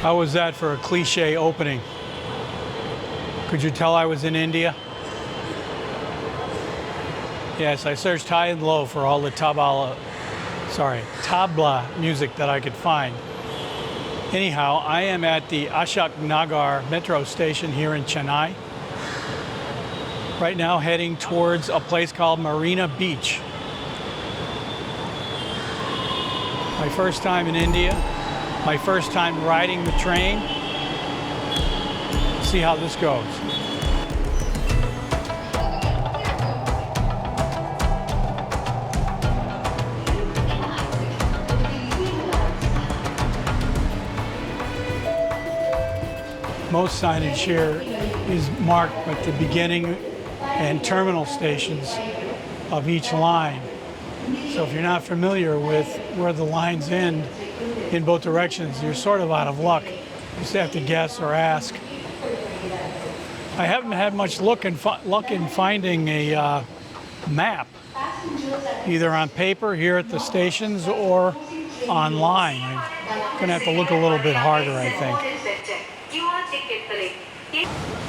How was that for a cliche opening? Could you tell I was in India? Yes, I searched high and low for all the tabla music that I could find. Anyhow, I am at the Ashok Nagar metro station here in Chennai. Right now heading towards a place called Marina Beach. My first time in India, my first time riding the train. See how this goes. Most signage here is marked at the beginning and terminal stations of each line. So if you're not familiar with where the lines end in both directions, you're sort of out of luck. You just have to guess or ask. I haven't had much luck in finding a map, either on paper here at the stations or online. I'm going to have to look a little bit harder, I think.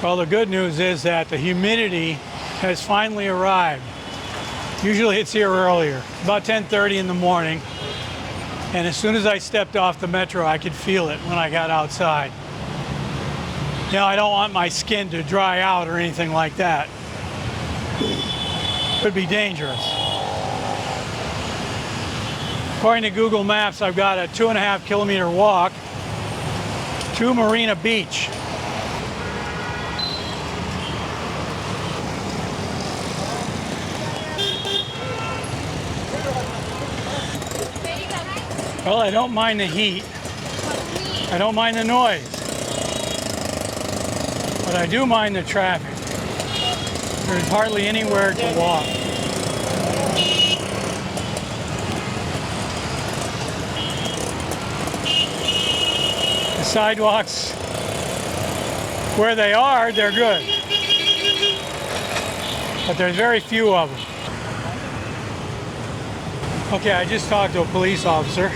Well, the good news is that the humidity has finally arrived. Usually it's here earlier, about 10:30 in the morning. And as soon as I stepped off the metro, I could feel it when I got outside. You know, I don't want my skin to dry out or anything like that. Could be dangerous. According to Google Maps, I've got a 2.5 kilometer walk to Marina Beach. Well, I don't mind the heat. I don't mind the noise. But I do mind the traffic. There's hardly anywhere to walk. The sidewalks, where they are, they're good. But there's very few of them. Okay, I just talked to a police officer.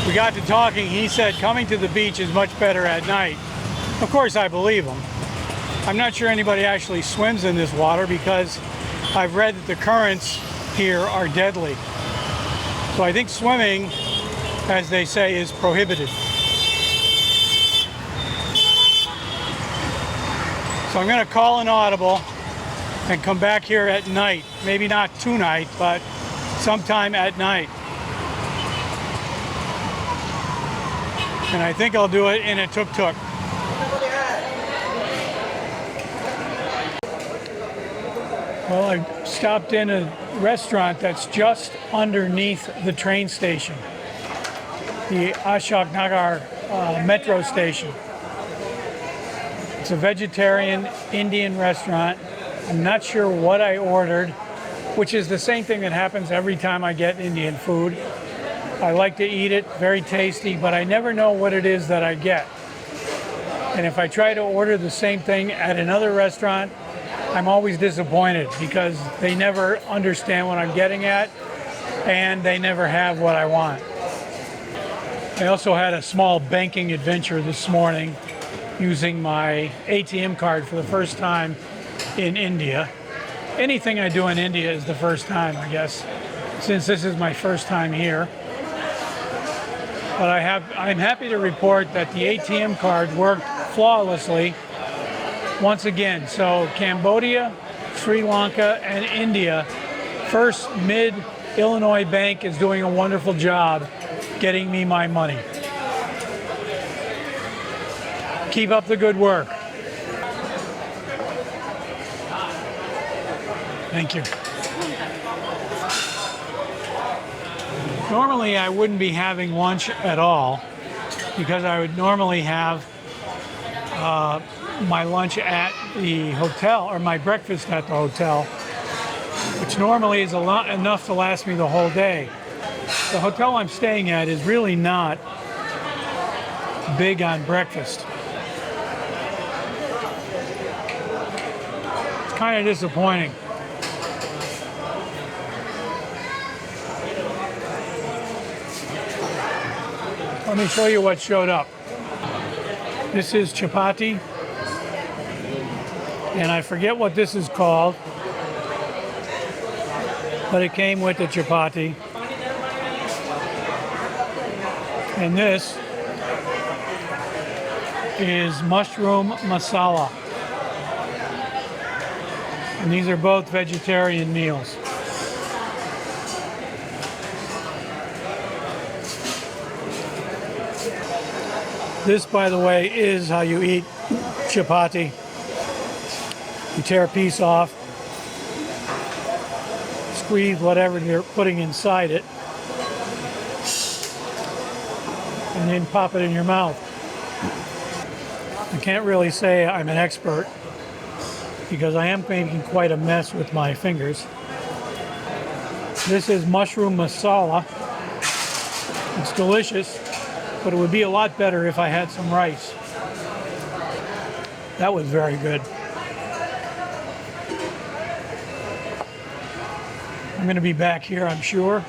We got to talking. He said coming to the beach is much better at night. Of course, I believe him. I'm not sure anybody actually swims in this water because I've read that the currents here are deadly. So I think swimming, as they say, is prohibited. So I'm going to call an audible and come back here at night. Maybe not tonight, but sometime at night. And I think I'll do it in a tuk-tuk. Well, I stopped in a restaurant that's just underneath the train station, the Ashok Nagar metro station. It's a vegetarian Indian restaurant. I'm not sure what I ordered, which is the same thing that happens every time I get Indian food. I like to eat it, very tasty, but I never know what it is that I get. And if I try to order the same thing at another restaurant, I'm always disappointed because they never understand what I'm getting at and they never have what I want. I also had a small banking adventure this morning using my ATM card for the first time in India. Anything I do in India is the first time, I guess, since this is my first time here. But I'm happy to report that the ATM card worked flawlessly once again. So Cambodia, Sri Lanka, and India, First Mid-Illinois Bank is doing a wonderful job getting me my money. Keep up the good work. Thank you. Normally I wouldn't be having lunch at all because I would normally have my lunch at the hotel or my breakfast at the hotel, which normally is enough to last me the whole day. The hotel I'm staying at is really not big on breakfast. It's kind of disappointing. Let me show you what showed up. This is chapati, and I forget what this is called, but it came with the chapati. And this is mushroom masala. And these are both vegetarian meals. This, by the way, is how you eat chapati. You tear a piece off, squeeze whatever you're putting inside it, and then pop it in your mouth. I can't really say I'm an expert because I am making quite a mess with my fingers. This is mushroom masala. It's delicious, but it would be a lot better if I had some rice. That was very good. I'm going to be back here, I'm sure,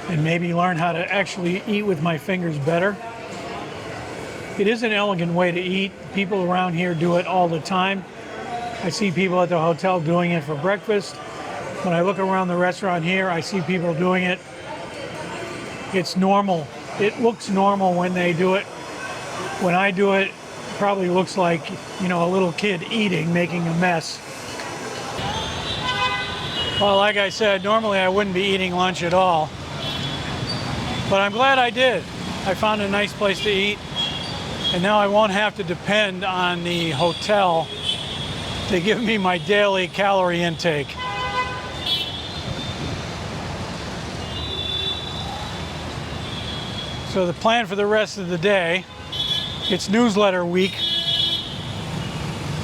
and maybe learn how to actually eat with my fingers better. It is an elegant way to eat. People around here do it all the time. I see people at the hotel doing it for breakfast. When I look around the restaurant here, I see people doing it. It's normal. It looks normal when they do it. When I do it, it probably looks like, you know, a little kid eating, making a mess. Well, like I said, normally I wouldn't be eating lunch at all. But I'm glad I did. I found a nice place to eat. And now I won't have to depend on the hotel to give me my daily calorie intake. So the plan for the rest of the day, it's newsletter week,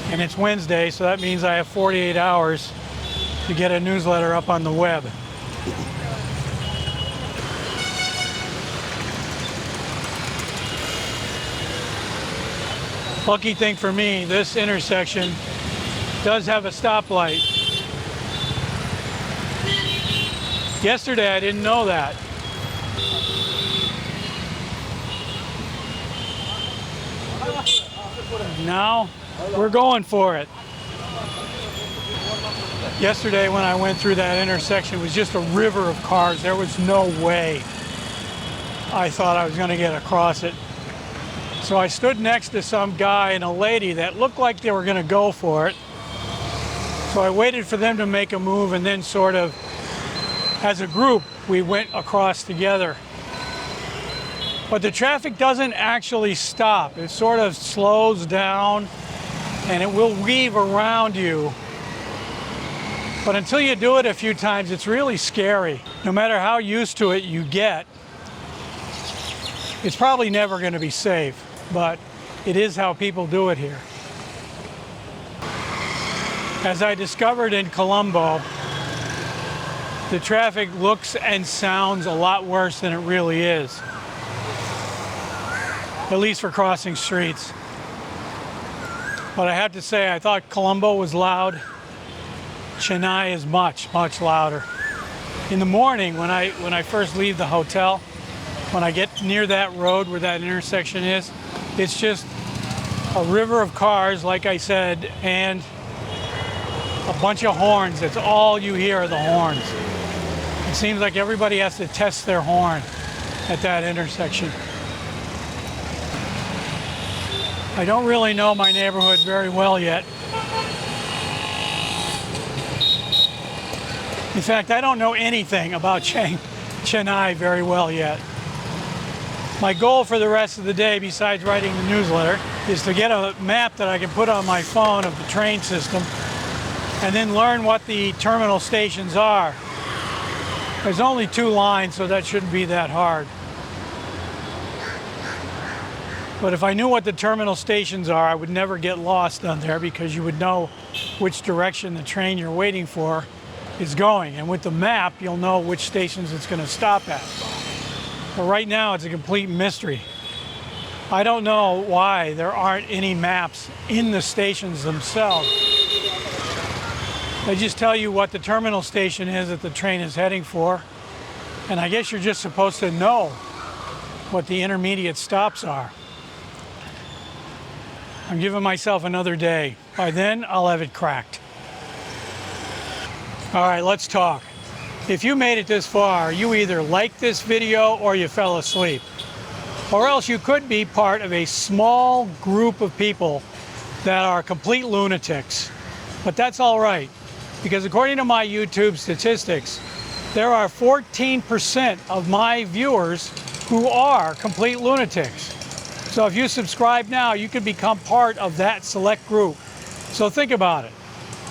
and it's Wednesday, so that means I have 48 hours to get a newsletter up on the web. Lucky thing for me, this intersection does have a stoplight. Yesterday I didn't know that. Now we're going for it. Yesterday when I went through that intersection, it was just a river of cars. There was no way I thought I was going to get across it. So I stood next to some guy and a lady that looked like they were going to go for it. So I waited for them to make a move, and then sort of, as a group, we went across together. But the traffic doesn't actually stop. It sort of slows down, and it will weave around you. But until you do it a few times, it's really scary. No matter how used to it you get, it's probably never going to be safe, but it is how people do it here. As I discovered in Colombo, the traffic looks and sounds a lot worse than it really is. At least for crossing streets. But I have to say, I thought Colombo was loud. Chennai is much, much louder. In the morning, when I first leave the hotel, when I get near that road where that intersection is, it's just a river of cars, like I said, and a bunch of horns. That's all you hear are the horns. It seems like everybody has to test their horn at that intersection. I don't really know my neighborhood very well yet. In fact, I don't know anything about Chennai very well yet. My goal for the rest of the day, besides writing the newsletter, is to get a map that I can put on my phone of the train system and then learn what the terminal stations are. There's only 2 lines, so that shouldn't be that hard. But if I knew what the terminal stations are, I would never get lost on there because you would know which direction the train you're waiting for is going. And with the map, you'll know which stations it's going to stop at. But right now, it's a complete mystery. I don't know why there aren't any maps in the stations themselves. They just tell you what the terminal station is that the train is heading for. And I guess you're just supposed to know what the intermediate stops are. I'm giving myself another day. By then, I'll have it cracked. All right, let's talk. If you made it this far, you either liked this video or you fell asleep. Or else you could be part of a small group of people that are complete lunatics. But that's all right, because according to my YouTube statistics, there are 14% of my viewers who are complete lunatics. So if you subscribe now, you can become part of that select group. So think about it.